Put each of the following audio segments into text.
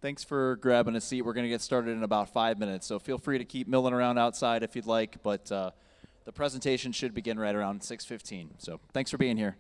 Thanks for grabbing a seat. We're going to get started in about 5 minutes, so feel free to keep milling around outside if you'd like, but the presentation should begin right around 6:15. So thanks for being here.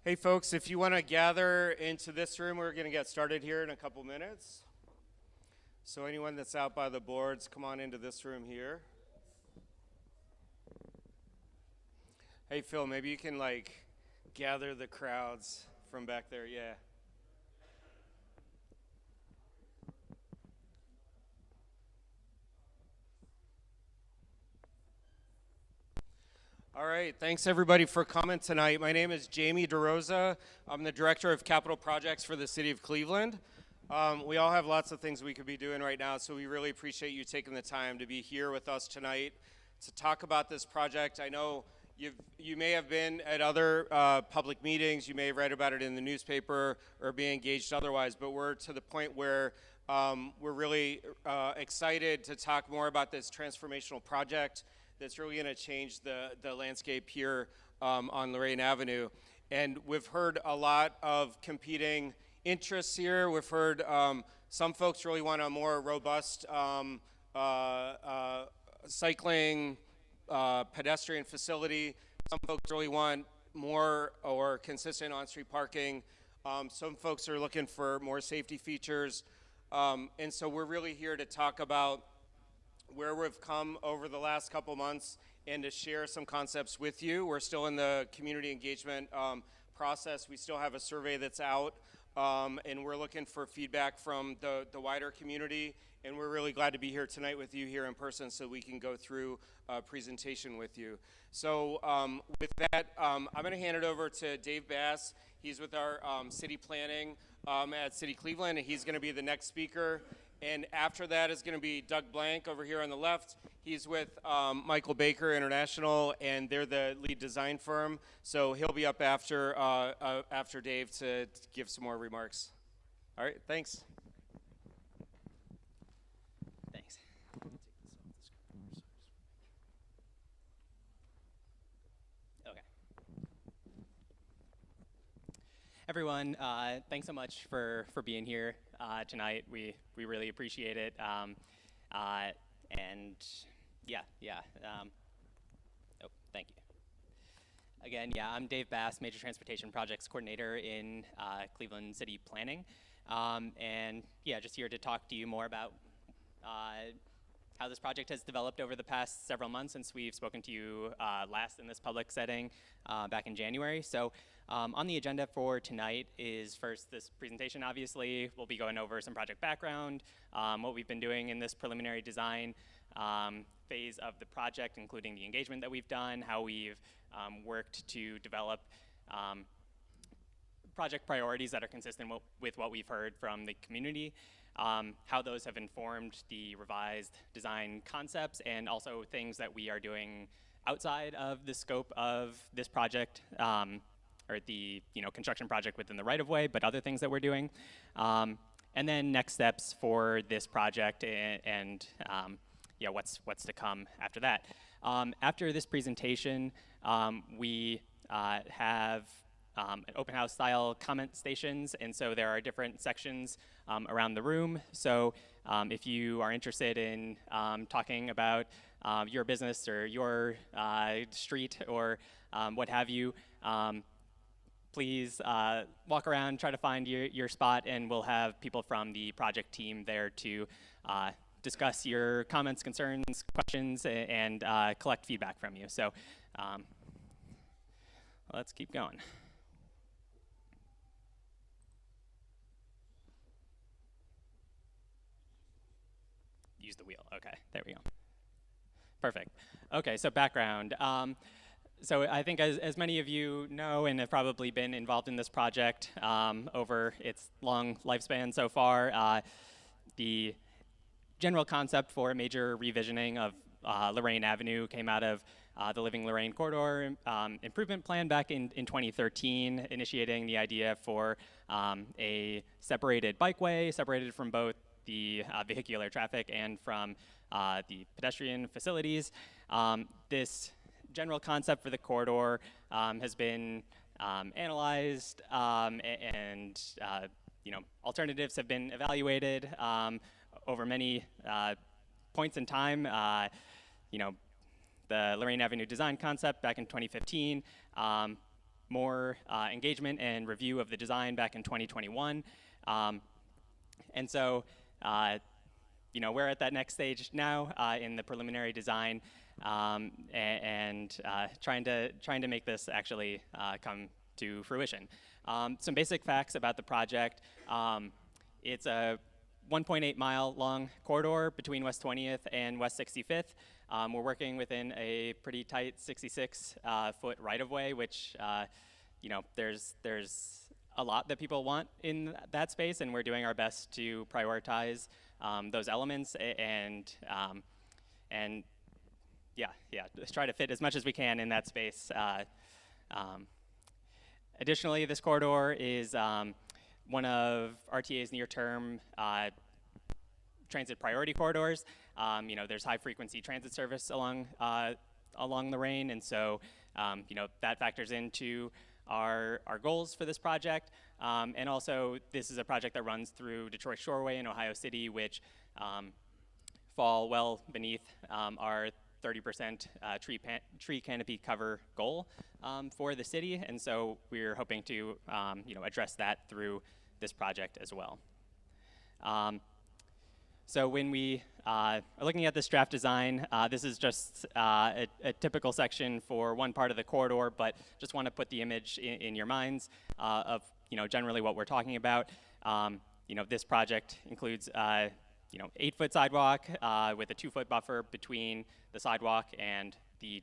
Hey folks, if you want to gather into this room, we're going to get started here in a couple minutes. So anyone that's out by the boards, come on into this room here. Hey Phil, maybe you can gather the crowds from back there, yeah. All right, thanks everybody for coming tonight. My name is Jamie DeRosa. I'm the Director of Capital Projects for the City of Cleveland. We all have lots of things we could be doing right now, so we really appreciate you taking the time to be here with us tonight to talk about this project. I know you may have been at other public meetings, you may have read about it in the newspaper or be engaged otherwise, but we're to the point where we're really excited to talk more about this transformational project that's really going to change the landscape here on Lorain Avenue. And we've heard a lot of competing interests here. We've heard some folks really want a more robust cycling pedestrian facility. Some folks really want more or consistent on-street parking. Some folks are looking for more safety features. And so we're really here to talk about where we've come over the last couple months and to share some concepts with you. We're still in the community engagement process. We still have a survey that's out, and we're looking for feedback from the wider community, and we're really glad to be here tonight with you here in person so we can go through a presentation with you. So with that, I'm going to hand it over to Dave Bass. He's with our city planning at City Cleveland, and he's going to be the next speaker. And after that is going to be Doug Blank over here on the left. He's with Michael Baker International, and they're the lead design firm. So he'll be up after Dave to give some more remarks. All right, thanks. Thanks. Okay. Everyone, thanks so much for being here tonight. We really appreciate it. And yeah. Oh, thank you. Again, yeah, I'm Dave Bass, Major Transportation Projects Coordinator in Cleveland City Planning. And yeah, just here to talk to you more about how this project has developed over the past several months since we've spoken to you last in this public setting back in January. So on the agenda for tonight is first this presentation, obviously. We'll be going over some project background, what we've been doing in this preliminary design phase of the project, including the engagement that we've done, how we've worked to develop project priorities that are consistent with what we've heard from the community, how those have informed the revised design concepts, and also things that we are doing outside of the scope of this project, or the construction project within the right-of-way, but other things that we're doing. And then next steps for this project and yeah, what's to come after that. After this presentation, we have open house style comment stations, and so there are different sections around the room. So if you are interested in talking about your business or your street or what have you, please walk around, try to find your spot, and we'll have people from the project team there to discuss your comments, concerns, questions, and collect feedback from you. So let's keep going. Use the wheel. Okay, there we go. Perfect. Okay, so background. So I think as many of you know and have probably been involved in this project over its long lifespan so far, the general concept for a major revisioning of Lorain Avenue came out of the Living Lorain Corridor Improvement Plan back in 2013, initiating the idea for a separated bikeway, separated from both the vehicular traffic and from the pedestrian facilities. This general concept for the corridor has been analyzed, and alternatives have been evaluated over many points in time. The Lorain Avenue design concept back in 2015 more engagement and review of the design back in 2021. And so, we're at that next stage now in the preliminary design, and trying to make this actually come to fruition. Some basic facts about the project. It's a 1.8 mile long corridor between West 20th and West 65th. We're working within a pretty tight 66 foot right of way, which there's a lot that people want in that space, and we're doing our best to prioritize those elements and just try to fit as much as we can in that space. Additionally, this corridor is one of RTA's near-term transit priority corridors. There's high-frequency transit service along Lorain, and so that factors into our goals for this project. And also, this is a project that runs through Detroit Shoreway in Ohio City, which fall well beneath our 30% tree canopy cover goal for the city, and so we're hoping to address that through this project as well. So when we are looking at this draft design, this is just a typical section for one part of the corridor, but just want to put the image in your minds of generally what we're talking about. This project includes 8-foot sidewalk with a 2-foot buffer between the sidewalk and the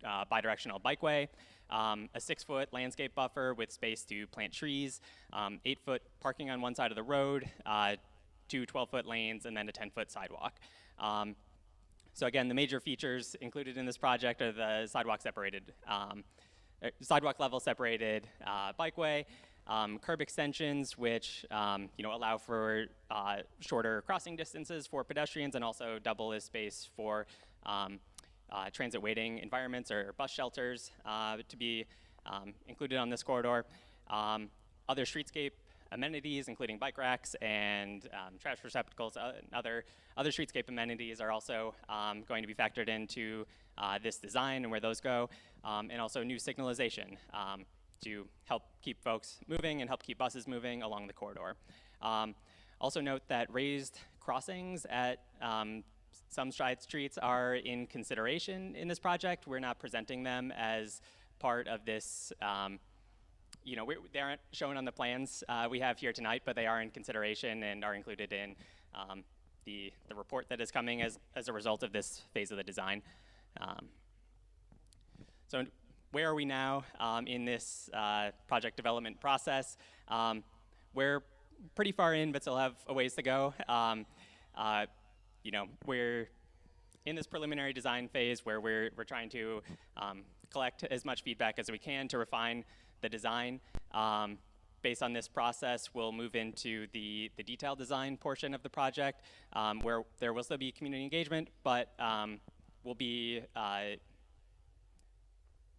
bidirectional bikeway, a 6-foot landscape buffer with space to plant trees, 8-foot parking on one side of the road, 2 12-foot lanes, and then a 10-foot sidewalk. So again, the major features included in this project are the sidewalk level separated bikeway, curb extensions, which allow for shorter crossing distances for pedestrians, and also double as space for transit waiting environments or bus shelters to be included on this corridor. Other streetscape amenities, including bike racks and trash receptacles, and other streetscape amenities are also going to be factored into this design and where those go, and also new signalization to help keep folks moving and help keep buses moving along the corridor. Also note that raised crossings at some side streets are in consideration in this project. We're not presenting them as part of this, they aren't shown on the plans we have here tonight, but they are in consideration and are included in the report that is coming as a result of this phase of the design. So where are we now in this project development process? We're pretty far in, but still have a ways to go. We're in this preliminary design phase where we're trying to collect as much feedback as we can to refine the design. Based on this process, we'll move into the detailed design portion of the project, where there will still be community engagement, but we'll be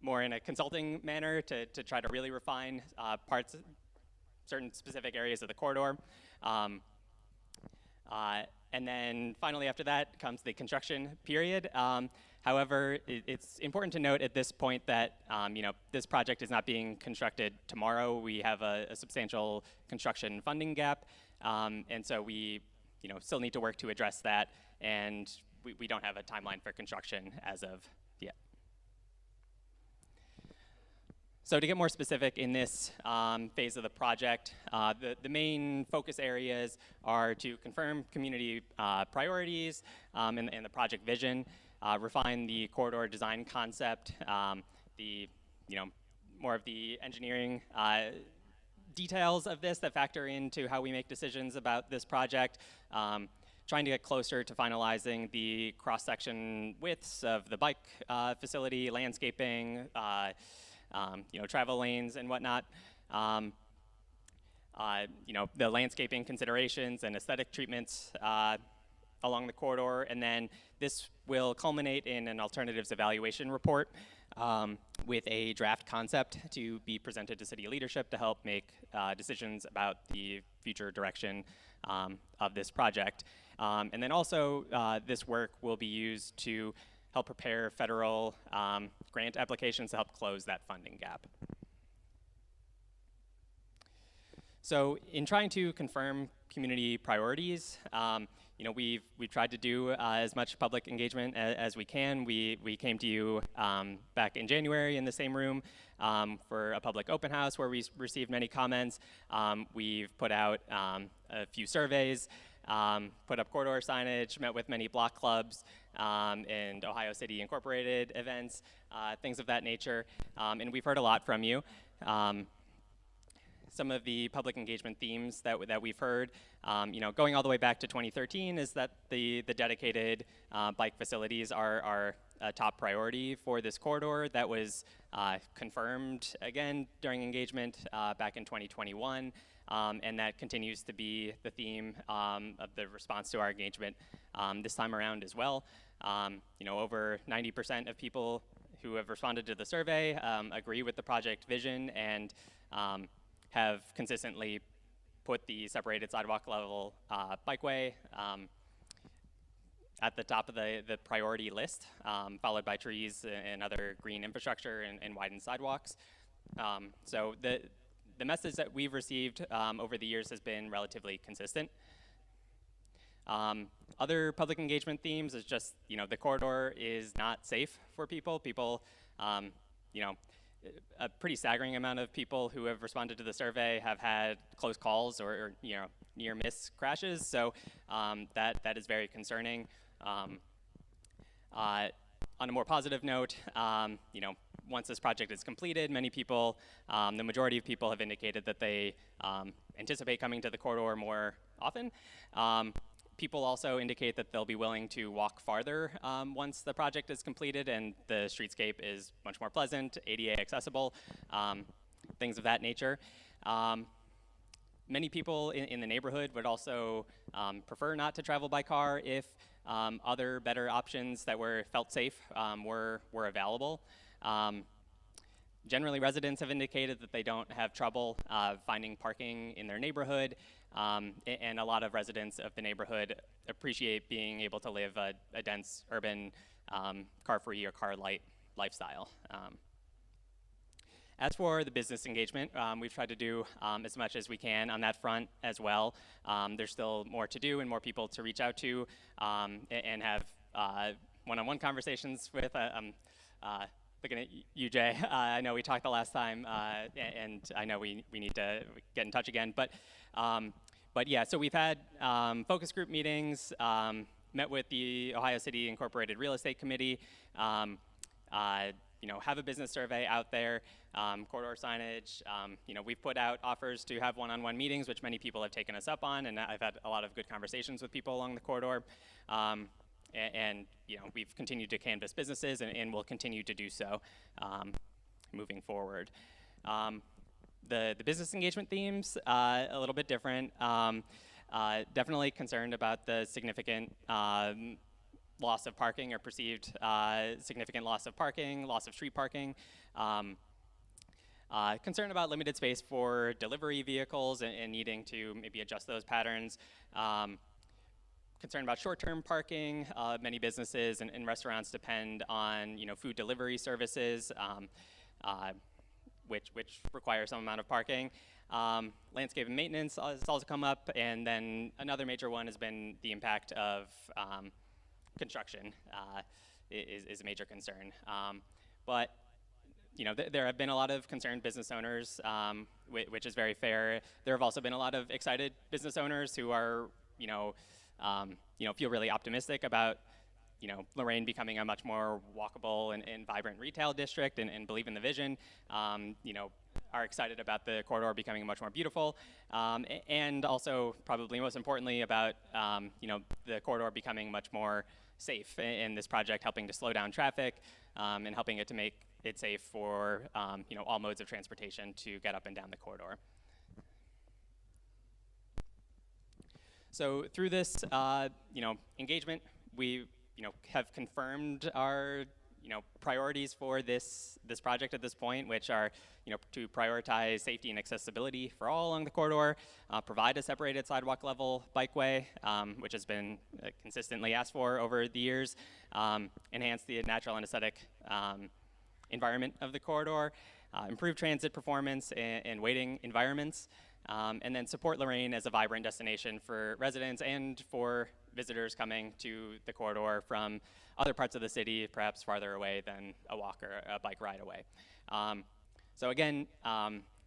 more in a consulting manner to try to really refine certain specific areas of the corridor. And then finally after that comes the construction period. However, it's important to note at this point that this project is not being constructed tomorrow. We have a substantial construction funding gap, and so we still need to work to address that, and we don't have a timeline for construction as of yet. So to get more specific in this phase of the project, the main focus areas are to confirm community priorities and the project vision, refine the corridor design concept, more of the engineering details of this that factor into how we make decisions about this project, trying to get closer to finalizing the cross-section widths of the bike facility, landscaping, travel lanes and whatnot, the landscaping considerations and aesthetic treatments along the corridor, and then this will culminate in an alternatives evaluation report with a draft concept to be presented to city leadership to help make decisions about the future direction of this project. And then also this work will be used to help prepare federal grant applications to help close that funding gap. So in trying to confirm community priorities, we've tried to do as much public engagement as we can. We came to you back in January in the same room for a public open house where we received many comments. We've put out a few surveys, put up corridor signage, met with many block clubs and Ohio City Incorporated events, things of that nature, and we've heard a lot from you. Some of the public engagement themes that we've heard, going all the way back to 2013, is that the dedicated bike facilities are a top priority for this corridor. That was confirmed again during engagement back in 2021, and that continues to be the theme of the response to our engagement this time around as well. Over 90% of people who have responded to the survey agree with the project vision and have consistently put the separated sidewalk level bikeway at the top of the priority list, followed by trees and other green infrastructure and widened sidewalks. So the message that we've received over the years has been relatively consistent. Other public engagement themes is just, the corridor is not safe for people. People, a pretty staggering amount of people who have responded to the survey have had close calls or near miss crashes. So that is very concerning. On a more positive note, once this project is completed, many people, the majority of people have indicated that they anticipate coming to the corridor more often. People also indicate that they'll be willing to walk farther once the project is completed and the streetscape is much more pleasant, ADA accessible, things of that nature. Many people in the neighborhood would also prefer not to travel by car if other better options that felt safe were available. Generally, residents have indicated that they don't have trouble finding parking in their neighborhood, and a lot of residents of the neighborhood appreciate being able to live a dense urban car-free or car-light lifestyle. As for the business engagement, we've tried to do as much as we can on that front as well. There's still more to do and more people to reach out to and have one-on-one conversations with. Looking at you, Jay. I know we talked the last time, and I know we need to get in touch again. But yeah, so we've had focus group meetings, met with the Ohio City Incorporated Real Estate Committee, have a business survey out there, corridor signage. We've put out offers to have one-on-one meetings, which many people have taken us up on, and I've had a lot of good conversations with people along the corridor. And we've continued to canvass businesses and will continue to do so moving forward. The business engagement themes, a little bit different. Definitely concerned about the significant loss of parking or perceived significant loss of parking, loss of street parking. Concerned about limited space for delivery vehicles and needing to maybe adjust those patterns. Concerned about short-term parking. Many businesses and restaurants depend on food delivery services, which require some amount of parking. Landscape and maintenance has also come up, and then another major one has been the impact of construction is a major concern. But there have been a lot of concerned business owners, which is very fair. There have also been a lot of excited business owners who are feel really optimistic about, Lorain becoming a much more walkable and vibrant retail district and believe in the vision, are excited about the corridor becoming much more beautiful, and also probably most importantly about, the corridor becoming much more safe and this project helping to slow down traffic and helping it to make it safe for, all modes of transportation to get up and down the corridor. So through this, engagement, we, have confirmed our, priorities for this project at this point, which are, to prioritize safety and accessibility for all along the corridor, provide a separated sidewalk level bikeway, which has been consistently asked for over the years, enhance the natural and aesthetic environment of the corridor, improve transit performance and waiting environments, And then support Lorain as a vibrant destination for residents and for visitors coming to the corridor from other parts of the city, perhaps farther away than a walk or a bike ride away. So again,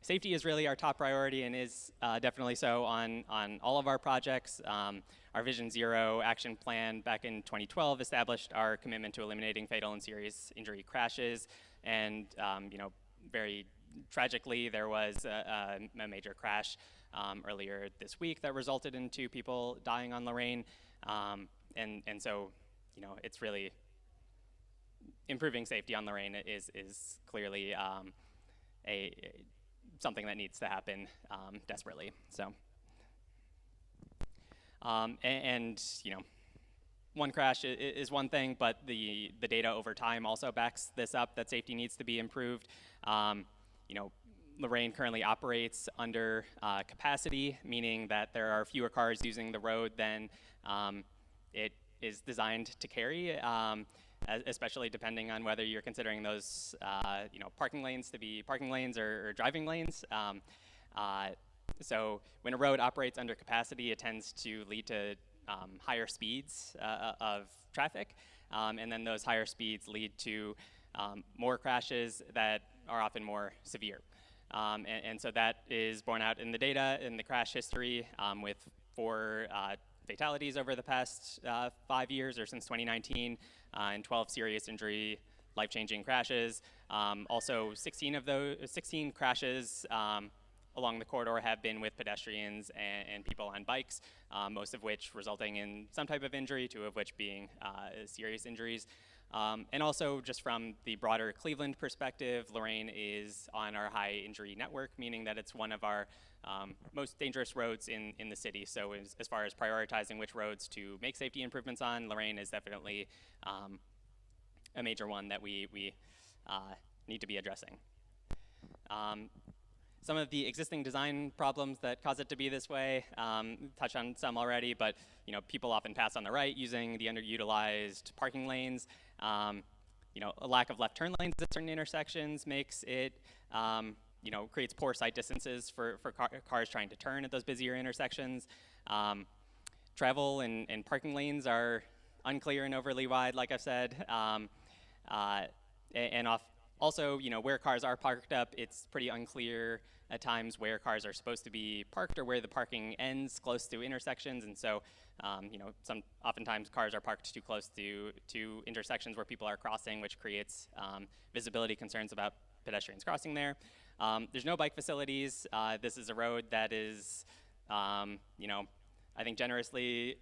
safety is really our top priority and is definitely so on all of our projects. Our Vision Zero action plan back in 2012 established our commitment to eliminating fatal and serious injury crashes. And very tragically, there was a major crash earlier this week that resulted in 2 people dying on Lorain. And so, it's really improving safety on Lorain is clearly something that needs to happen desperately. So, one crash is one thing, but the data over time also backs this up, that safety needs to be improved. Lorain currently operates under capacity, meaning that there are fewer cars using the road than it is designed to carry, especially depending on whether you're considering those parking lanes to be parking lanes or driving lanes. So when a road operates under capacity, it tends to lead to higher speeds of traffic, and then those higher speeds lead to more crashes that are often more severe. And so that is borne out in the data in the crash history with 4 fatalities over the past 5 years or since 2019 and 12 serious injury life-changing crashes. Also 16 crashes along the corridor have been with pedestrians and people on bikes, most of which resulting in some type of injury, 2 of which being serious injuries. And also just from the broader Cleveland perspective, Lorain is on our high injury network, meaning that it's one of our most dangerous roads in the city. So as far as prioritizing which roads to make safety improvements on, Lorain is definitely a major one that we need to be addressing. Some of the existing design problems that cause it to be this way, touched on some already, but people often pass on the right using the underutilized parking lanes. A lack of left turn lanes at certain intersections makes it, creates poor sight distances for cars trying to turn at those busier intersections. Travel and parking lanes are unclear and overly wide, like I've said. Also, where cars are parked up, it's pretty unclear at times where cars are supposed to be parked or where the parking ends close to intersections. And so, oftentimes cars are parked too close to intersections where people are crossing, which creates visibility concerns about pedestrians crossing there. There's no bike facilities. This is a road that is, I think generously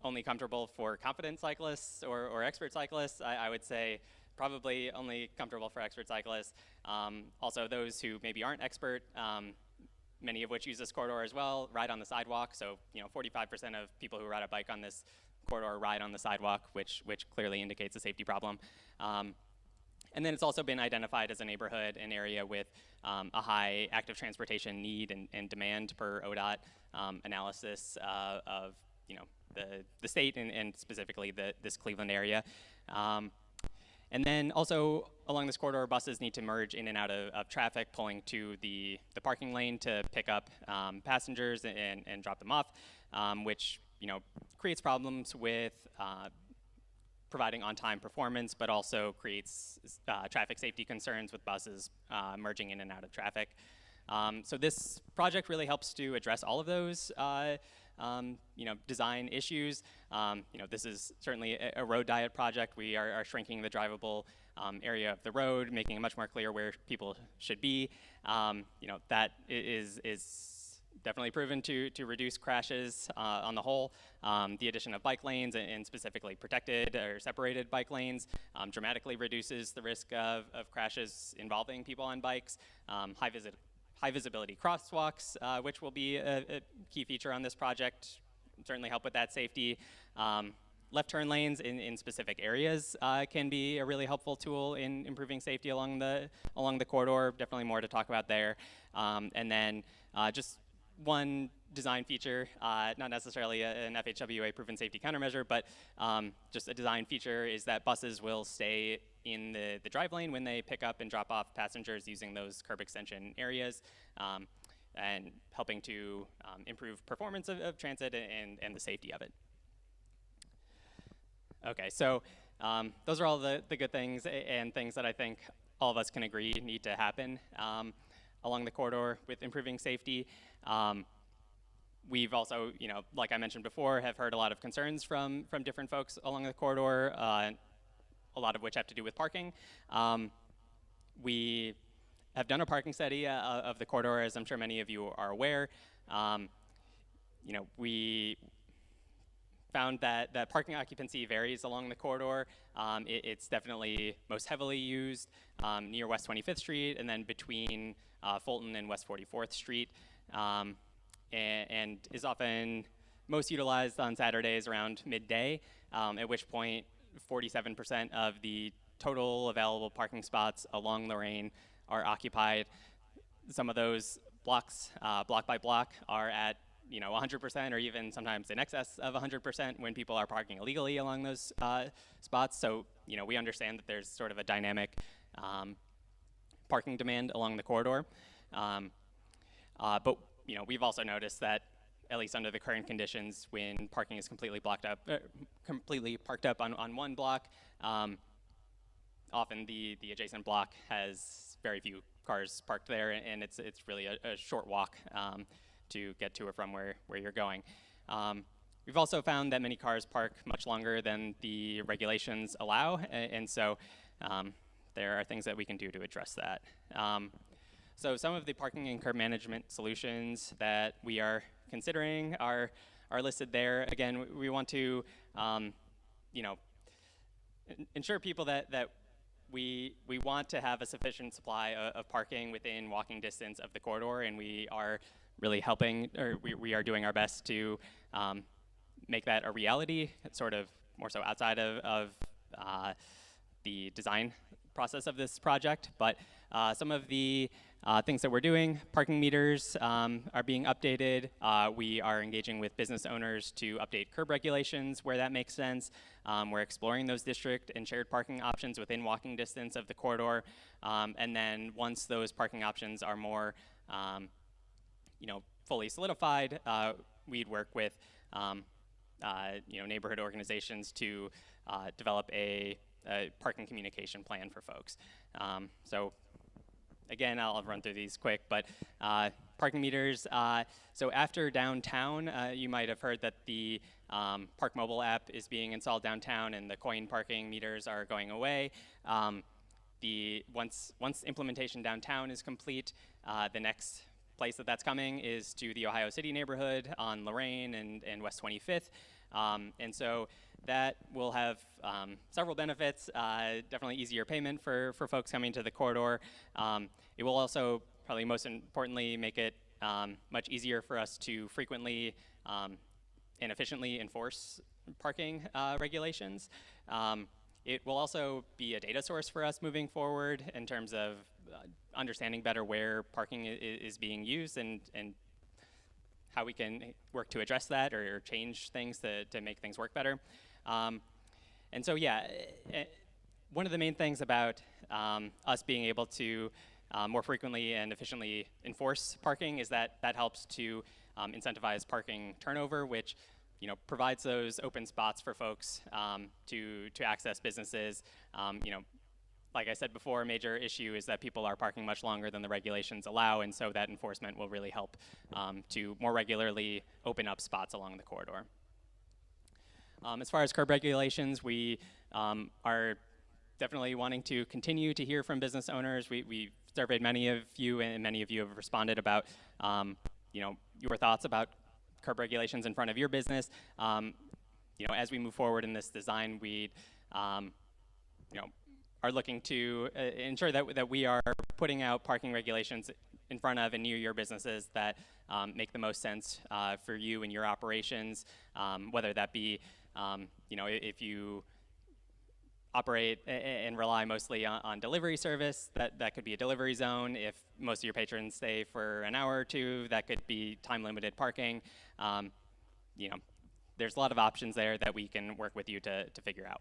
only comfortable for confident cyclists or expert cyclists. I would say probably only comfortable for expert cyclists. Also those who maybe aren't expert, many of which use this corridor as well, ride on the sidewalk. So 45% of people who ride a bike on this corridor ride on the sidewalk, which clearly indicates a safety problem. And then it's also been identified as a neighborhood, an area with a high active transportation need and demand per ODOT analysis of the state and specifically this Cleveland area. And then also along this corridor, buses need to merge in and out of traffic, pulling to the parking lane to pick up passengers and drop them off, which creates problems with providing on-time performance, but also creates traffic safety concerns with buses merging in and out of traffic. So this project really helps to address all of those design issues. This is certainly a road diet project. We are shrinking the drivable area of the road, making it much more clear where people should be. That is definitely proven to reduce crashes on the whole. The addition of bike lanes and specifically protected or separated bike lanes dramatically reduces the risk of crashes involving people on bikes. High visibility crosswalks, which will be a key feature on this project, certainly help with that safety. Left turn lanes in specific areas can be a really helpful tool in improving safety along the corridor. Definitely more to talk about there. And then just one design feature, not necessarily an FHWA proven safety countermeasure, but just a design feature is that buses will stay in the drive lane when they pick up and drop off passengers using those curb extension areas. and helping to improve performance of transit and the safety of it. Okay, so those are all the good things and things that I think all of us can agree need to happen along the corridor with improving safety. We've also, like I mentioned before, have heard a lot of concerns from different folks along the corridor, a lot of which have to do with parking. We have done a parking study of the corridor, as I'm sure many of you are aware. We found that parking occupancy varies along the corridor. It's definitely most heavily used near West 25th Street and then between Fulton and West 44th Street, and is often most utilized on Saturdays around midday, at which point 47% of the total available parking spots along Lorain are occupied. Some of those blocks, block by block, are at 100% or even sometimes in excess of 100% when people are parking illegally along those spots. So we understand that there's sort of a dynamic parking demand along the corridor. But we've also noticed that, at least under the current conditions, when parking is completely parked up on one block, often the adjacent block has very few cars parked there, and it's really a short walk to get to or from where you're going. We've also found that many cars park much longer than the regulations allow, and so there are things that we can do to address that. So some of the parking and curb management solutions that we are considering are listed there. Again, we want to ensure people that we want to have a sufficient supply of parking within walking distance of the corridor, and we are really helping, or we are doing our best to make that a reality. It's sort of more so outside of the design process of this project, but some of the things that we're doing: parking meters are being updated. We are engaging with business owners to update curb regulations where that makes sense. We're exploring those district and shared parking options within walking distance of the corridor. And then once those parking options are more fully solidified, we'd work with neighborhood organizations to develop a parking communication plan for folks. So again, I'll run through these quick, but parking meters. So after downtown, you might have heard that the Park Mobile app is being installed downtown and the coin parking meters are going away. Once implementation downtown is complete, the next place that's coming is to the Ohio City neighborhood on Lorain and West 25th. And so that will have several benefits. Definitely easier payment for folks coming to the corridor. It will also, probably most importantly, make it much easier for us to frequently and efficiently enforce parking regulations. It will also be a data source for us moving forward in terms of understanding better where parking is being used and how we can work to address that or change things to make things work better. And so, yeah, one of the main things about us being able to more frequently and efficiently enforce parking is that helps to incentivize parking turnover, which provides those open spots for folks to access businesses. Like I said before, a major issue is that people are parking much longer than the regulations allow, and so that enforcement will really help to more regularly open up spots along the corridor. As far as curb regulations, we are definitely wanting to continue to hear from business owners. We've surveyed many of you, and many of you have responded about your thoughts about curb regulations in front of your business. As we move forward in this design, we are looking to ensure that we are putting out parking regulations in front of and near your businesses that make the most sense for you and your operations, whether that be if you operate and rely mostly on delivery service, that could be a delivery zone. If most of your patrons stay for an hour or two, that could be time-limited parking. There's a lot of options there that we can work with you to figure out.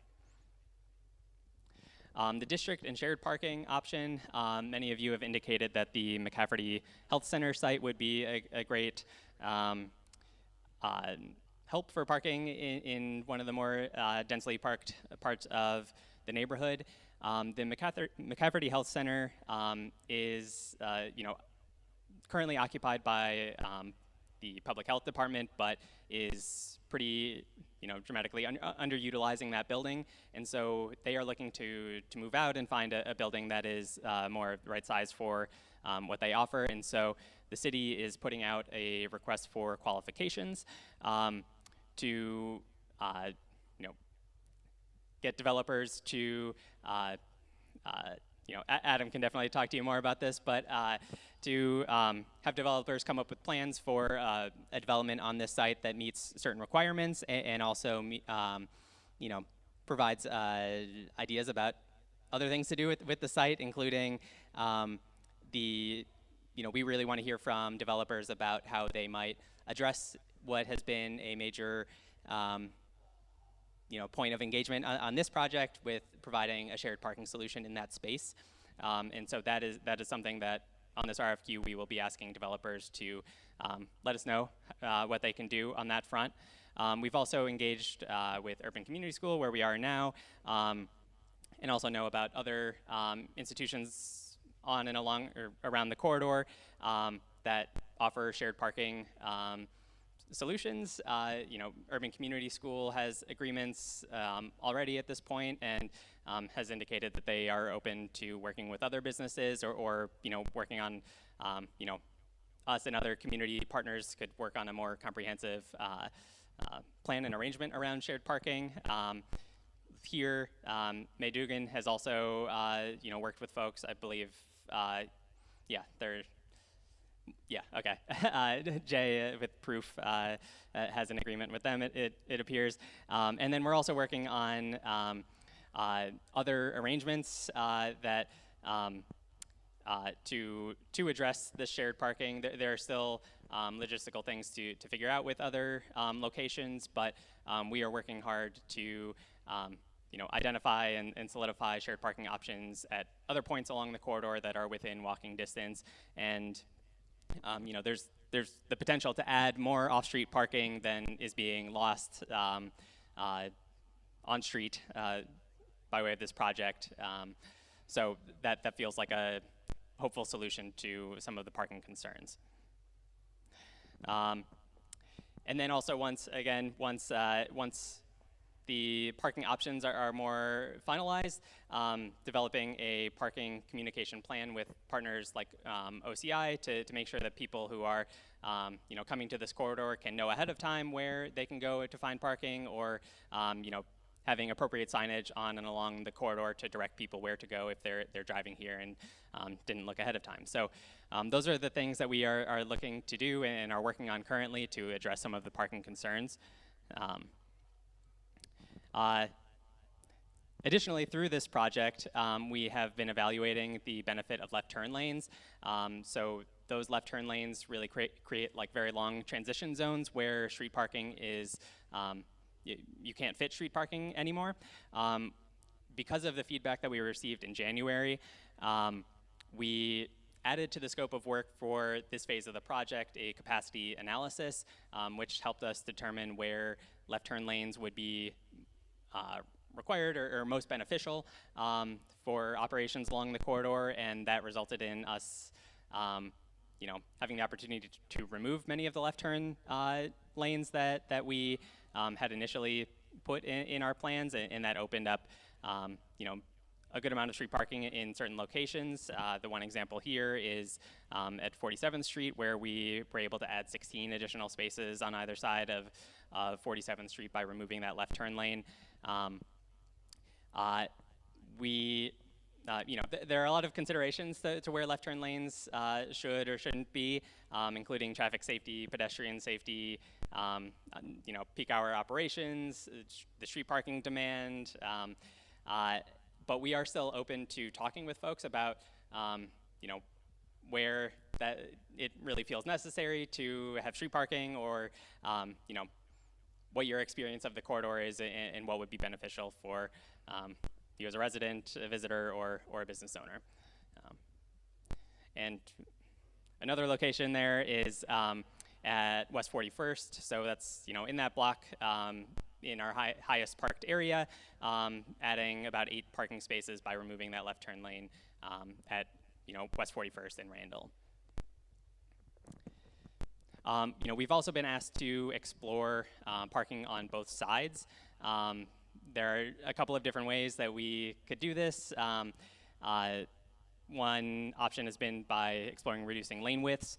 The district and shared parking option, many of you have indicated that the McCafferty Health Center site would be a great help for parking in one of the more densely parked parts of the neighborhood. The McCafferty Health Center is, currently occupied by the public health department, but is pretty, dramatically underutilizing that building, and so they are looking to move out and find a building that is more the right size for what they offer, and so the city is putting out a request for qualifications to, get developers to, Adam can definitely talk to you more about this, but to have developers come up with plans for a development on this site that meets certain requirements and also, provides ideas about other things to do with the site, including we really want to hear from developers about how they might address what has been a major point of engagement on this project with providing a shared parking solution in that space. And so that is something that on this RFQ we will be asking developers to let us know what they can do on that front. We've also engaged with Urban Community School, where we are now, and also know about other institutions on and along or around the corridor that offer shared parking solutions. Urban Community School has agreements already at this point, and has indicated that they are open to working with other businesses or working on, us and other community partners could work on a more comprehensive plan and arrangement around shared parking. Here, May Dugan has also, worked with folks, I believe, Jay with Proof has an agreement with them, it appears. And then we're also working on other arrangements that to address the shared parking. There are still logistical things to figure out with other locations, but we are working hard to identify and solidify shared parking options at other points along the corridor that are within walking distance. And there's the potential to add more off-street parking than is being lost on street by way of this project. So that feels like a hopeful solution to some of the parking concerns. And then also once the parking options are more finalized, developing a parking communication plan with partners like OCI to make sure that people who are coming to this corridor can know ahead of time where they can go to find parking, or having appropriate signage on and along the corridor to direct people where to go if they're driving here and didn't look ahead of time. So those are the things that we are looking to do and are working on currently to address some of the parking concerns. Additionally, through this project, we have been evaluating the benefit of left turn lanes. So those left turn lanes really create like very long transition zones where street parking is, you can't fit street parking anymore. Because of the feedback that we received in January, we added to the scope of work for this phase of the project a capacity analysis, which helped us determine where left turn lanes would be required or most beneficial for operations along the corridor, and that resulted in us having the opportunity to remove many of the left turn lanes that we had initially put in our plans, and that opened up a good amount of street parking in certain locations. The one example here is at 47th Street, where we were able to add 16 additional spaces on either side of 47th Street by removing that left turn lane. There are a lot of considerations to where left turn lanes should or shouldn't be, including traffic safety, pedestrian safety, peak hour operations, the street parking demand. But we are still open to talking with folks about, where that it really feels necessary to have street parking, or, what your experience of the corridor is and what would be beneficial for you as a resident, a visitor, or a business owner. And another location there is at West 41st, so that's in that block in our highest parked area, adding about 8 parking spaces by removing that left turn lane at West 41st and Randall. We've also been asked to explore parking on both sides. There are a couple of different ways that we could do this. One option has been by exploring reducing lane widths.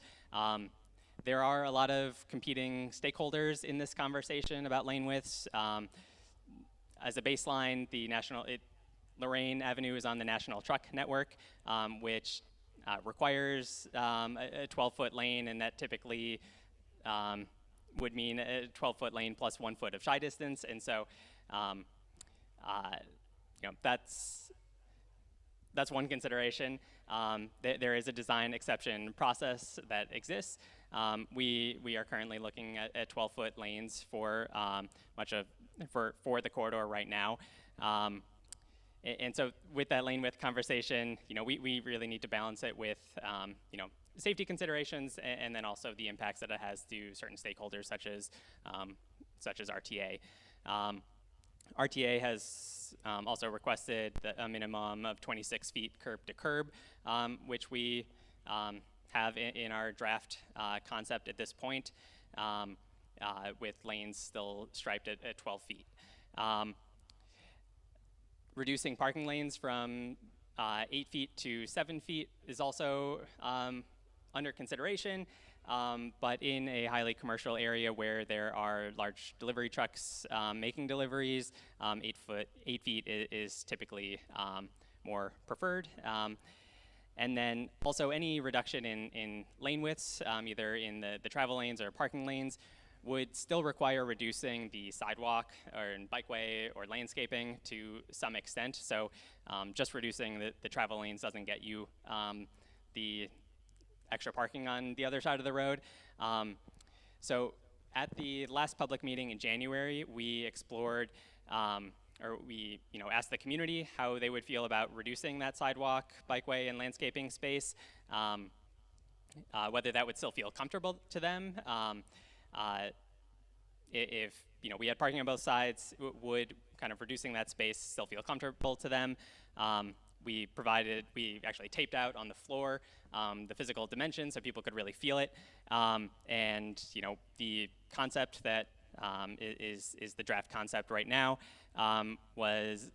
There are a lot of competing stakeholders in this conversation about lane widths. As a baseline, Lorain Avenue is on the National Truck Network, which requires a 12-foot lane, and that typically would mean a 12-foot lane plus 1 foot of shy distance. And so that's one consideration. There is a design exception process that exists. We are currently looking at 12-foot lanes for the corridor right now. And so with that lane width conversation, we really need to balance it with safety considerations and then also the impacts that it has to certain stakeholders such as RTA. RTA has also requested a minimum of 26 feet curb to curb, which we have in our draft concept at this point, with lanes still striped at 12 feet. Reducing parking lanes from 8 feet to 7 feet is also under consideration, but in a highly commercial area where there are large delivery trucks making deliveries, 8 feet is typically more preferred. And then also any reduction in lane widths, either in the travel lanes or parking lanes, would still require reducing the sidewalk or bikeway or landscaping to some extent. So just reducing the travel lanes doesn't get you the extra parking on the other side of the road. So at the last public meeting in January, we explored we asked the community how they would feel about reducing that sidewalk, bikeway, and landscaping space, whether that would still feel comfortable to them. If we had parking on both sides, would kind of reducing that space still feel comfortable to them? We actually taped out on the floor the physical dimensions so people could really feel it. And the concept that is the draft concept right now was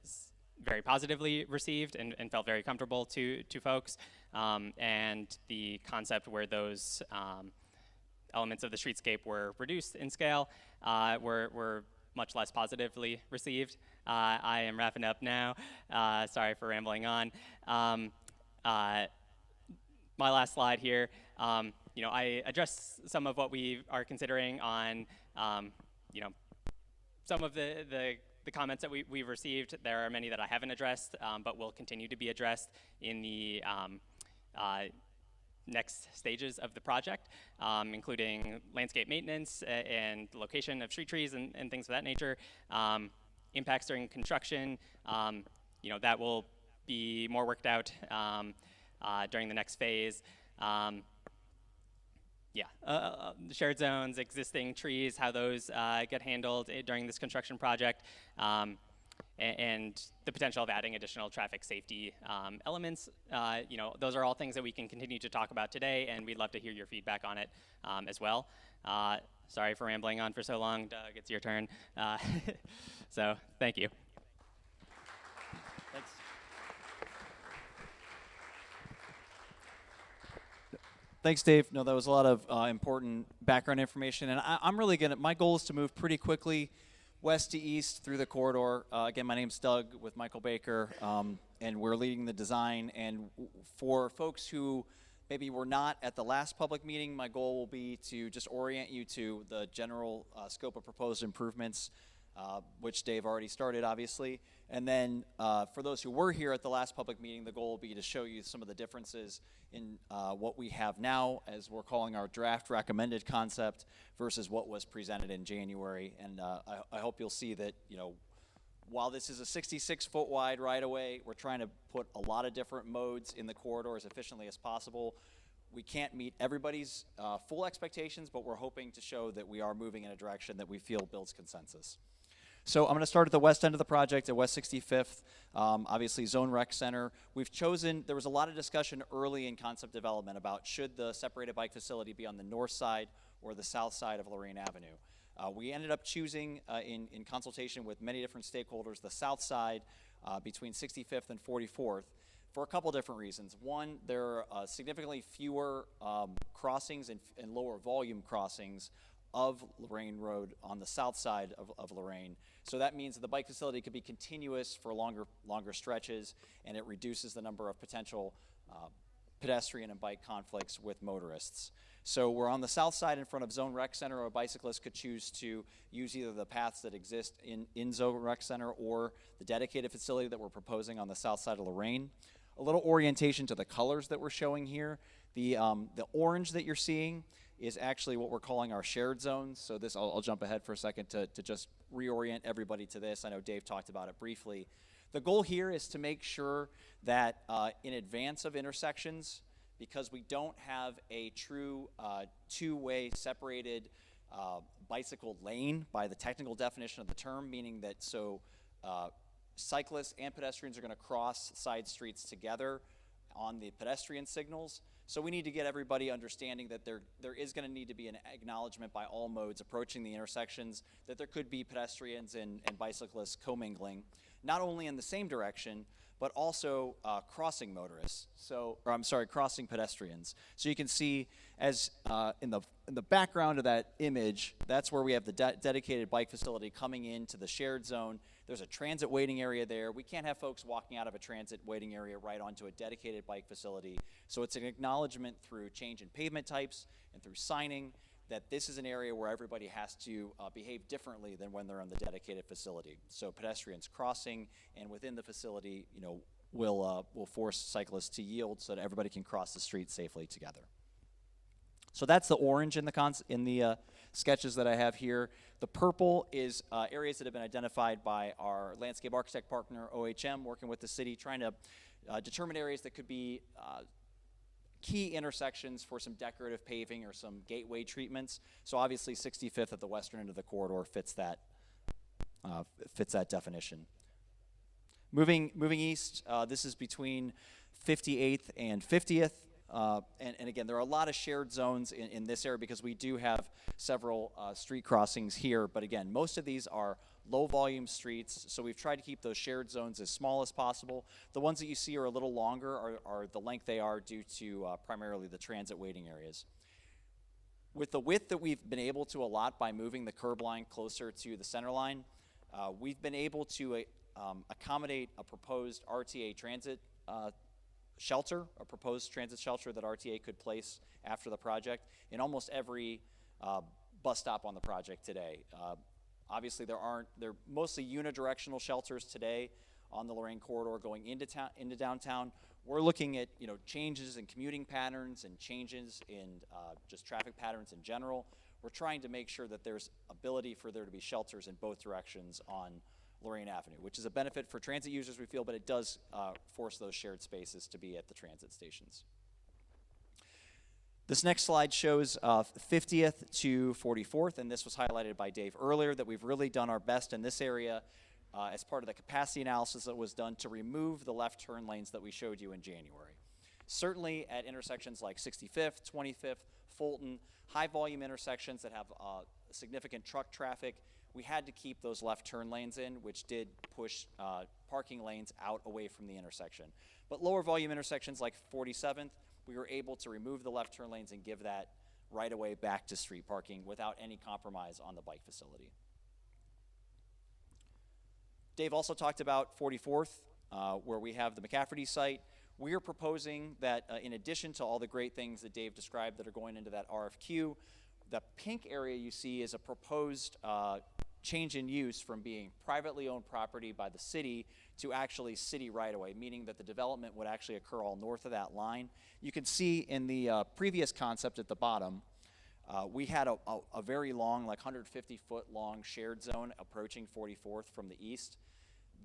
very positively received and felt very comfortable to folks. And the concept where those elements of the streetscape were reduced in scale were much less positively received. I am wrapping up now. Sorry for rambling on. My last slide here. I addressed some of what we are considering on, some of the comments that we've received. There are many that I haven't addressed, but will continue to be addressed in the next stages of the project, including landscape maintenance and location of street trees and things of that nature. Impacts during construction, that will be more worked out during the next phase. Shared zones, existing trees, how those get handled during this construction project, and the potential of adding additional traffic safety elements. Those are all things that we can continue to talk about today, and we'd love to hear your feedback on it as well. Sorry for rambling on for so long. Doug, it's your turn. So thank you. Thanks. Thanks, Dave. No, that was a lot of important background information, and I'm really my goal is to move pretty quickly west to east through the corridor. Again, my name's Doug with Michael Baker, and we're leading the design. And for folks who maybe were not at the last public meeting, my goal will be to just orient you to the general scope of proposed improvements, which Dave already started, obviously. And then for those who were here at the last public meeting, the goal will be to show you some of the differences in what we have now, as we're calling our draft recommended concept, versus what was presented in January. And I hope you'll see that, While this is a 66-foot wide right-of-way, we're trying to put a lot of different modes in the corridor as efficiently as possible. We can't meet everybody's full expectations, but we're hoping to show that we are moving in a direction that we feel builds consensus. So I'm going to start at the west end of the project at West 65th, obviously Zone Rec Center. We've chosen, there was a lot of discussion early in concept development about should the separated bike facility be on the north side or the south side of Lorain Avenue. We ended up choosing, in consultation with many different stakeholders, the south side between 65th and 44th for a couple different reasons. One, there are significantly fewer crossings and lower volume crossings of Lorain Road on the south side of Lorain. So that means that the bike facility could be continuous for longer stretches, and it reduces the number of potential pedestrian and bike conflicts with motorists. So we're on the south side in front of Zone Rec Center, or bicyclists could choose to use either the paths that exist in Zone Rec Center or the dedicated facility that we're proposing on the south side of Lorain. A little orientation to the colors that we're showing here. The orange that you're seeing is actually what we're calling our shared zones. So this, I'll jump ahead for a second to just reorient everybody to this. I know Dave talked about it briefly. The goal here is to make sure that in advance of intersections, because we don't have a true two-way separated bicycle lane by the technical definition of the term, meaning that cyclists and pedestrians are going to cross side streets together on the pedestrian signals. So we need to get everybody understanding that there is going to need to be an acknowledgement by all modes approaching the intersections that there could be pedestrians and bicyclists commingling, not only in the same direction, but also crossing motorists. Crossing pedestrians. So you can see as in the background of that image, that's where we have the dedicated bike facility coming into the shared zone. There's a transit waiting area there. We can't have folks walking out of a transit waiting area right onto a dedicated bike facility. So it's an acknowledgement through change in pavement types and through signing that this is an area where everybody has to behave differently than when they're on the dedicated facility. So pedestrians crossing and within the facility, will force cyclists to yield so that everybody can cross the street safely together. So that's the orange in the sketches that I have here. The purple is areas that have been identified by our landscape architect partner, OHM, working with the city, trying to determine areas that could be key intersections for some decorative paving or some gateway treatments. So obviously 65th at the western end of the corridor fits that definition. Moving east, this is between 58th and 50th. And again, there are a lot of shared zones in this area because we do have several street crossings here. But again, most of these are low volume streets, so we've tried to keep those shared zones as small as possible. The ones that you see are a little longer are the length they are due to primarily the transit waiting areas. With the width that we've been able to allot by moving the curb line closer to the center line, we've been able to accommodate a proposed RTA transit shelter, a proposed transit shelter that RTA could place after the project in almost every bus stop on the project today. Obviously, they're mostly unidirectional shelters today on the Lorain corridor going into downtown. We're looking at changes in commuting patterns and changes in just traffic patterns in general. We're trying to make sure that there's ability for there to be shelters in both directions on Lorain Avenue, which is a benefit for transit users, we feel, but it does force those shared spaces to be at the transit stations. This next slide shows 50th to 44th, and this was highlighted by Dave earlier, that we've really done our best in this area as part of the capacity analysis that was done to remove the left turn lanes that we showed you in January. Certainly at intersections like 65th, 25th, Fulton, high volume intersections that have significant truck traffic, we had to keep those left turn lanes in, which did push parking lanes out away from the intersection. But lower volume intersections like 47th, we were able to remove the left turn lanes and give that right away back to street parking without any compromise on the bike facility. Dave also talked about 44th, where we have the McCafferty site. We are proposing that in addition to all the great things that Dave described that are going into that RFQ, the pink area you see is a proposed change in use from being privately owned property by the city to actually city right-of-way, meaning that the development would actually occur all north of that line. You can see in the previous concept at the bottom, we had a very long, like 150-foot long shared zone approaching 44th from the east.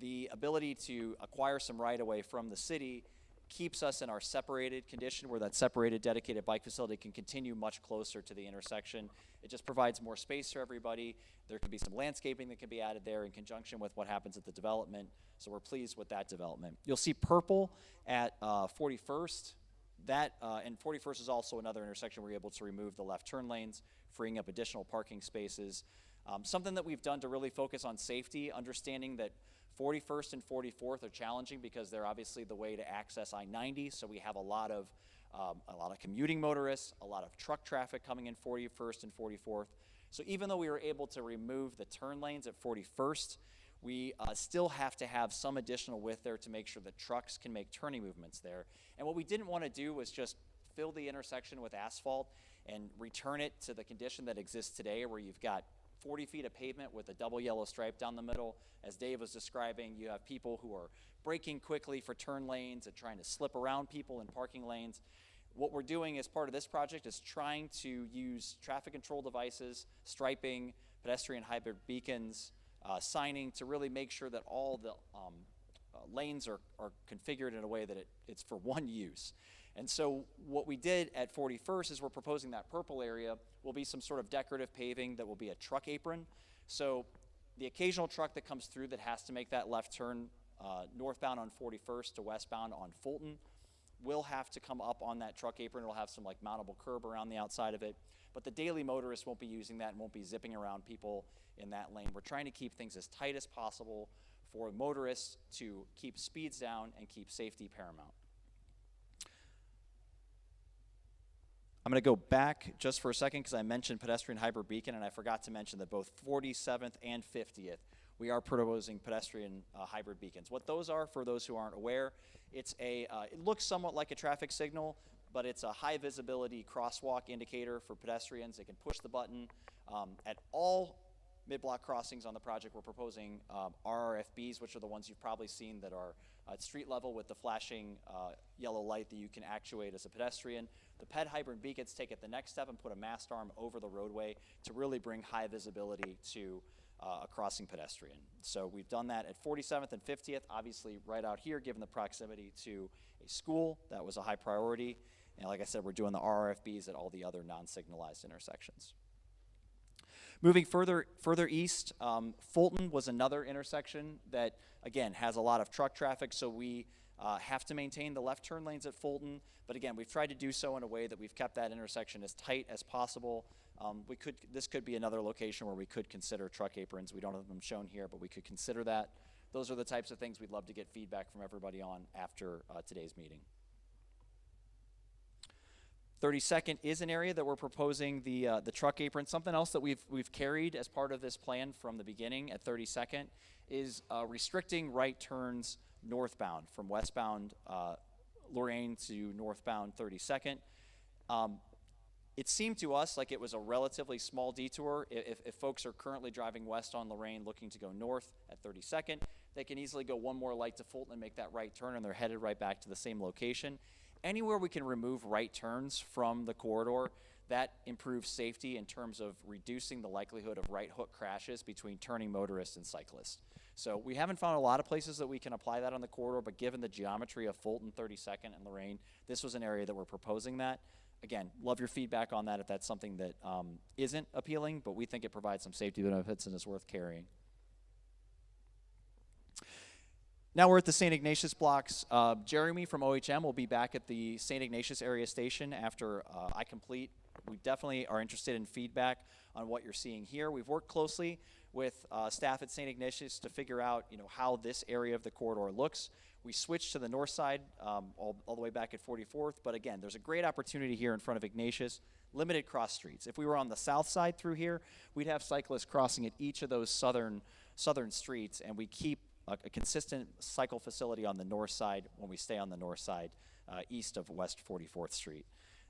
The ability to acquire some right-of-way from the city keeps us in our separated condition where that separated dedicated bike facility can continue much closer to the intersection. It just provides more space for everybody. There could be some landscaping that can be added there in conjunction with what happens at the development, so we're pleased with that development. You'll see purple at 41st. And 41st is also another intersection where we're able to remove the left turn lanes, freeing up additional parking spaces. Something that we've done to really focus on safety, understanding that 41st and 44th are challenging because they're obviously the way to access I-90, so we have a lot of commuting motorists, a lot of truck traffic coming in 41st and 44th. So even though we were able to remove the turn lanes at 41st, we still have to have some additional width there to make sure that trucks can make turning movements there. And what we didn't want to do was just fill the intersection with asphalt and return it to the condition that exists today, where you've got 40 feet of pavement with a double yellow stripe down the middle. As Dave was describing, you have people who are braking quickly for turn lanes and trying to slip around people in parking lanes. What we're doing as part of this project is trying to use traffic control devices, striping, pedestrian hybrid beacons, signing to really make sure that all the lanes are configured in a way that it's for one use. And so what we did at 41st is we're proposing that purple area will be some sort of decorative paving that will be a truck apron. So the occasional truck that comes through that has to make that left turn northbound on 41st to westbound on Fulton will have to come up on that truck apron. It'll have some like mountable curb around the outside of it. But the daily motorist won't be using that and won't be zipping around people in that lane. We're trying to keep things as tight as possible for motorists to keep speeds down and keep safety paramount. I'm going to go back just for a second because I mentioned pedestrian hybrid beacon, and I forgot to mention that both 47th and 50th, we are proposing pedestrian hybrid beacons. What those are, for those who aren't aware, it looks somewhat like a traffic signal, but it's a high visibility crosswalk indicator for pedestrians. They can push the button. At all mid-block crossings on the project, we're proposing RRFBs, which are the ones you've probably seen that are at street level with the flashing yellow light that you can actuate as a pedestrian. The PED hybrid beacons take it the next step and put a mast arm over the roadway to really bring high visibility to a crossing pedestrian. So we've done that at 47th and 50th, obviously right out here, given the proximity to a school. That was a high priority. And like I said, we're doing the RRFBs at all the other non-signalized intersections. Moving further east, Fulton was another intersection that, again, has a lot of truck traffic, so we have to maintain the left turn lanes at Fulton. But again, we've tried to do so in a way that we've kept that intersection as tight as possible. This could be another location where we could consider truck aprons. We don't have them shown here, but we could consider that. Those are the types of things we'd love to get feedback from everybody on after today's meeting. 32nd is an area that we're proposing the truck apron. Something else that we've carried as part of this plan from the beginning at 32nd is restricting right turns northbound from westbound Lorain to northbound 32nd. It seemed to us like it was a relatively small detour. If folks are currently driving west on Lorain looking to go north at 32nd, they can easily go one more light to Fulton and make that right turn, and they're headed right back to the same location. Anywhere we can remove right turns from the corridor, that improves safety in terms of reducing the likelihood of right hook crashes between turning motorists and cyclists. So we haven't found a lot of places that we can apply that on the corridor, but given the geometry of Fulton, 32nd, and Lorain, this was an area that we're proposing that. Again, love your feedback on that if that's something that isn't appealing, but we think it provides some safety benefits and is worth carrying. Now we're at the St. Ignatius blocks. Jeremy from OHM will be back at the St. Ignatius area station after I complete. We definitely are interested in feedback on what you're seeing here. We've worked closely with staff at St. Ignatius to figure out how this area of the corridor looks. We switched to the north side all the way back at 44th, but again, there's a great opportunity here in front of Ignatius, limited cross streets. If we were on the south side through here, we'd have cyclists crossing at each of those southern streets, and we keep a consistent cycle facility on the north side when we stay on the north side east of West 44th Street.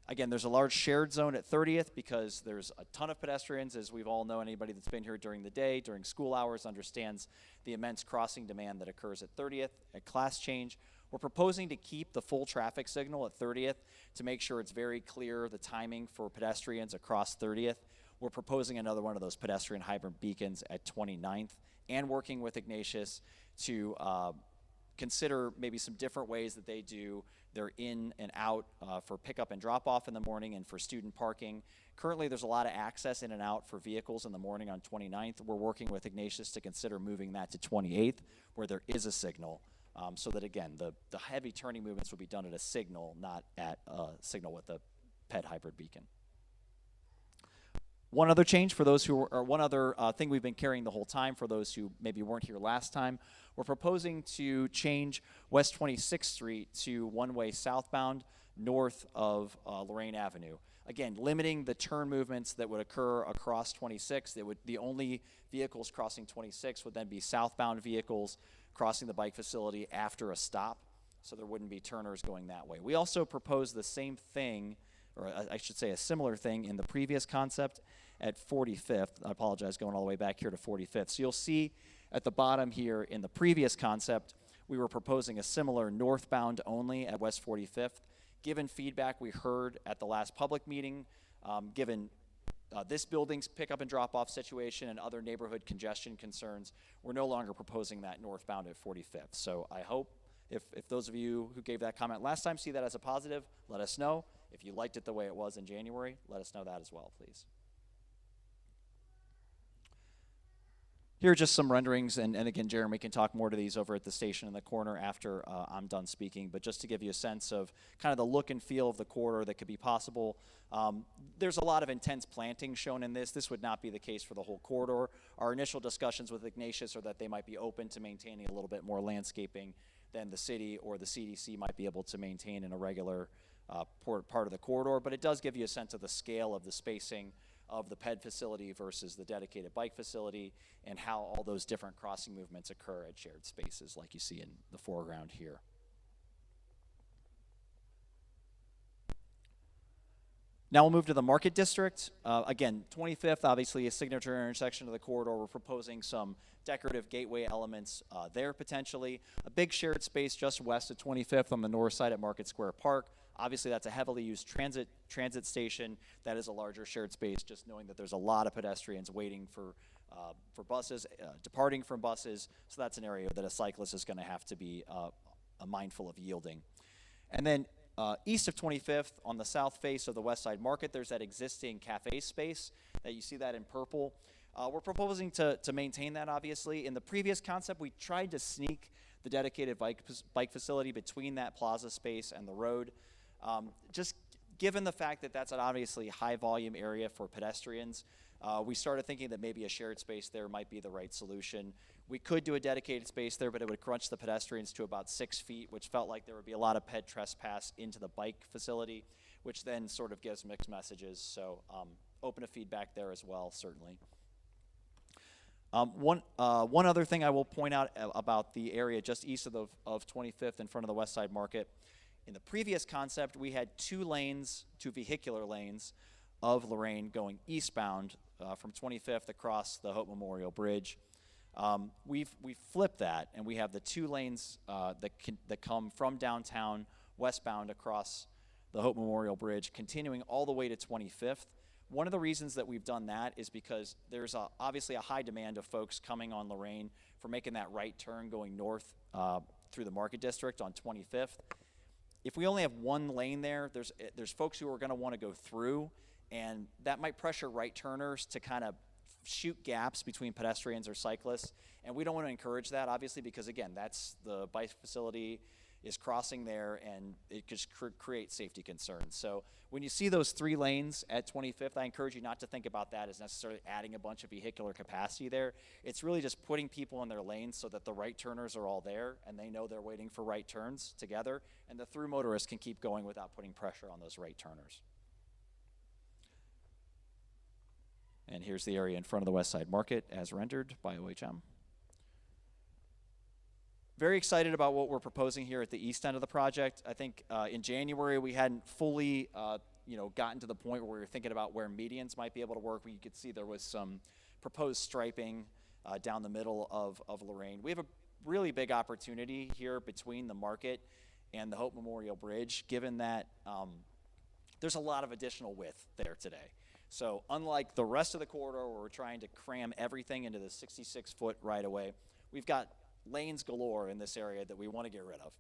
Again, there's a large shared zone at 30th because there's a ton of pedestrians. As we've all know, anybody that's been here during the day, during school hours, understands the immense crossing demand that occurs at 30th at class change. We're proposing to keep the full traffic signal at 30th to make sure it's very clear the timing for pedestrians across 30th. We're proposing another one of those pedestrian hybrid beacons at 29th and working with Ignatius to consider maybe some different ways that they do their in and out for pickup and drop off in the morning and for student parking. Currently, there's a lot of access in and out for vehicles in the morning on 29th. We're working with Ignatius to consider moving that to 28th, where there is a signal, so that, again, the heavy turning movements will be done at a signal, not at a signal with a PED hybrid beacon. One other change for those who or one other thing we've been carrying the whole time for those who maybe weren't here last time, we're proposing to change West 26th Street to one-way southbound north of Lorain Avenue. Again, limiting the turn movements that would occur across 26. The only vehicles crossing 26 would then be southbound vehicles crossing the bike facility after a stop, so there wouldn't be turners going that way. We also proposed the same thing, or I should say a similar thing in the previous concept at 45th. I apologize, going all the way back here to 45th. So you'll see at the bottom here in the previous concept, we were proposing a similar northbound only at West 45th. Given feedback we heard at the last public meeting, given this building's pickup and drop-off situation and other neighborhood congestion concerns, we're no longer proposing that northbound at 45th. So I hope if those of you who gave that comment last time see that as a positive, let us know. If you liked it the way it was in January, let us know that as well, please. Here are just some renderings, and again, Jeremy can talk more to these over at the station in the corner after I'm done speaking, but just to give you a sense of kind of the look and feel of the corridor that could be possible. There's a lot of intense planting shown in this. This would not be the case for the whole corridor. Our initial discussions with Ignatius are that they might be open to maintaining a little bit more landscaping than the city or the CDC might be able to maintain in a regular part of the corridor, but it does give you a sense of the scale of the spacing of the PED facility versus the dedicated bike facility and how all those different crossing movements occur at shared spaces like you see in the foreground here. Now we'll move to the Market District. Again, 25th, obviously a signature intersection of the corridor. We're proposing some decorative gateway elements there potentially. A big shared space just west of 25th on the north side at Market Square Park. Obviously, that's a heavily used transit station. That is a larger shared space, just knowing that there's a lot of pedestrians waiting for buses, departing from buses. So that's an area that a cyclist is going to have to be mindful of yielding. And then east of 25th, on the south face of the West Side Market, there's that existing cafe space that you see that in purple. We're proposing to maintain that, obviously. In the previous concept, we tried to sneak the dedicated bike facility between that plaza space and the road. Just given the fact that that's an obviously high volume area for pedestrians, we started thinking that maybe a shared space there might be the right solution. We could do a dedicated space there, but it would crunch the pedestrians to about 6 feet, which felt like there would be a lot of ped trespass into the bike facility, which then sort of gives mixed messages. So open to feedback there as well, certainly. One other thing I will point out about the area just east of 25th in front of the West Side Market. In the previous concept, we had two vehicular lanes of Lorain going eastbound from 25th across the Hope Memorial Bridge. We've flipped that, and we have the 2 lanes that come from downtown westbound across the Hope Memorial Bridge, continuing all the way to 25th. One of the reasons that we've done that is because there's obviously a high demand of folks coming on Lorain for making that right turn going north through the Market District on 25th. If we only have 1 lane there, there's folks who are going to want to go through, and that might pressure right turners to kind of shoot gaps between pedestrians or cyclists, and we don't want to encourage that, obviously, because again, that's the bike facility is crossing there, and it could create safety concerns. So when you see those 3 lanes at 25th, I encourage you not to think about that as necessarily adding a bunch of vehicular capacity there. It's really just putting people in their lanes so that the right turners are all there, and they know they're waiting for right turns together, and the through motorists can keep going without putting pressure on those right turners. And here's the area in front of the West Side Market as rendered by OHM. Very excited about what we're proposing here at the east end of the project. I think in January we hadn't fully gotten to the point where we were thinking about where medians might be able to work. You could see there was some proposed striping down the middle of Lorain. We have a really big opportunity here between the market and the Hope Memorial Bridge, given that there's a lot of additional width there today. So unlike the rest of the corridor where we're trying to cram everything into the 66-foot right-of-way, we've got lanes galore in this area that we want to get rid of.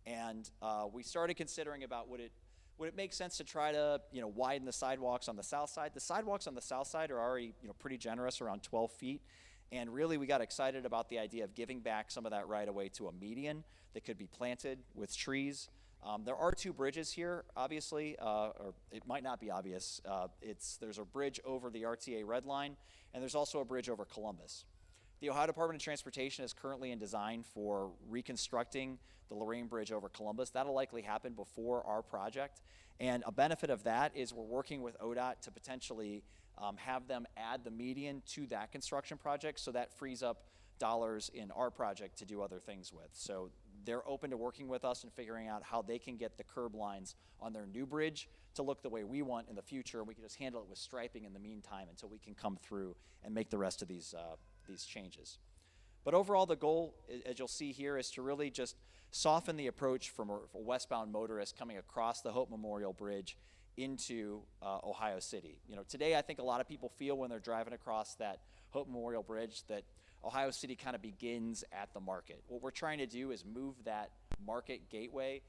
And we started considering about would it make sense to try to widen the sidewalks on the south side. The sidewalks on the south side are already pretty generous, around 12 feet. And really we got excited about the idea of giving back some of that right of way to a median that could be planted with trees. There are two bridges here, obviously, or it might not be obvious. There's a bridge over the RTA Red Line, and there's also a bridge over Columbus. The Ohio Department of Transportation is currently in design for reconstructing the Lorain Bridge over Columbus. That'll likely happen before our project. And a benefit of that is we're working with ODOT to potentially have them add the median to that construction project, so that frees up dollars in our project to do other things with. So they're open to working with us and figuring out how they can get the curb lines on their new bridge to look the way we want in the future. We can just handle it with striping in the meantime until we can come through and make the rest of these changes. But overall, the goal, as you'll see here, is to really just soften the approach for westbound motorists coming across the Hope Memorial Bridge into Ohio City. Today I think a lot of people feel when they're driving across that Hope Memorial Bridge that Ohio City kind of begins at the market. What we're trying to do is move that market gateway,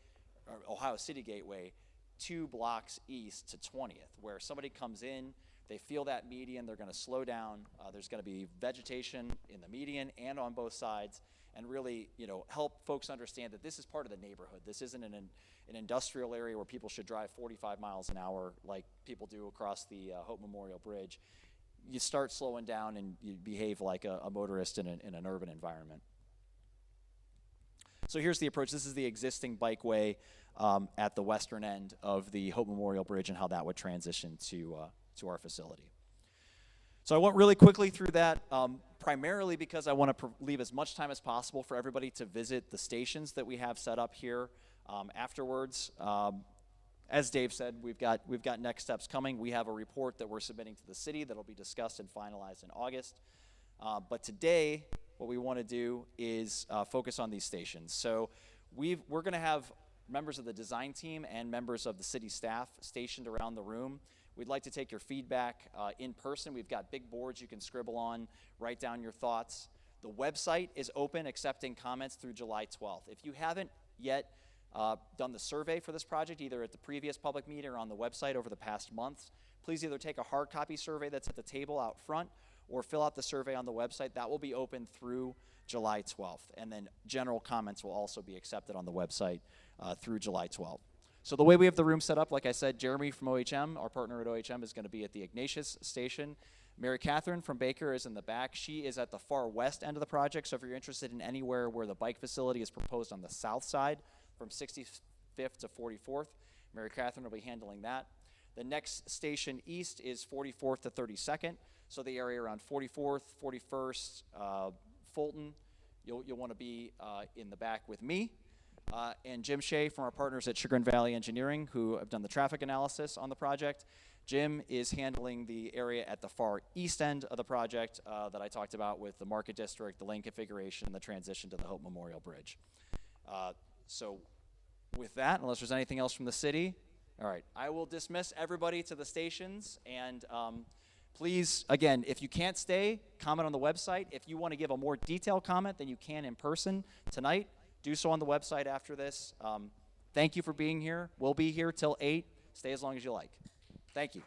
or Ohio City gateway, 2 blocks east to 20th, where somebody comes in, they feel that median, they're going to slow down. There's going to be vegetation in the median and on both sides, and really, help folks understand that this is part of the neighborhood. This isn't an industrial area where people should drive 45 miles an hour like people do across the Hope Memorial Bridge. You start slowing down and you behave like a motorist in an urban environment. So here's the approach. This is the existing bikeway at the western end of the Hope Memorial Bridge and how that would transition to our facility. So I went really quickly through that, primarily because I want to leave as much time as possible for everybody to visit the stations that we have set up here afterwards. As Dave said, we've got next steps coming. We have a report that we're submitting to the city that'll be discussed and finalized in August. But today, what we want to do is focus on these stations. So we're going to have members of the design team and members of the city staff stationed around the room. We'd like to take your feedback in person. We've got big boards you can scribble on, write down your thoughts. The website is open, accepting comments through July 12th. If you haven't yet done the survey for this project, either at the previous public meeting or on the website over the past months, please either take a hard copy survey that's at the table out front or fill out the survey on the website. That will be open through July 12th. And then general comments will also be accepted on the website through July 12th. So the way we have the room set up, like I said, Jeremy from OHM, our partner at OHM, is going to be at the Ignatius station. Mary Catherine from Baker is in the back. She is at the far west end of the project, so if you're interested in anywhere where the bike facility is proposed on the south side, from 65th to 44th, Mary Catherine will be handling that. The next station east is 44th to 32nd, so the area around 44th, 41st, Fulton, you'll want to be in the back with me. And Jim Shea from our partners at Chagrin Valley Engineering, who have done the traffic analysis on the project. Jim is handling the area at the far east end of the project that I talked about with the market district, the lane configuration, and the transition to the Hope Memorial Bridge. So with that, unless there's anything else from the city, all right, I will dismiss everybody to the stations. And please, again, if you can't stay, comment on the website. If you want to give a more detailed comment than you can in person tonight, do so on the website after this. Thank you for being here. We'll be here till 8. Stay as long as you like. Thank you.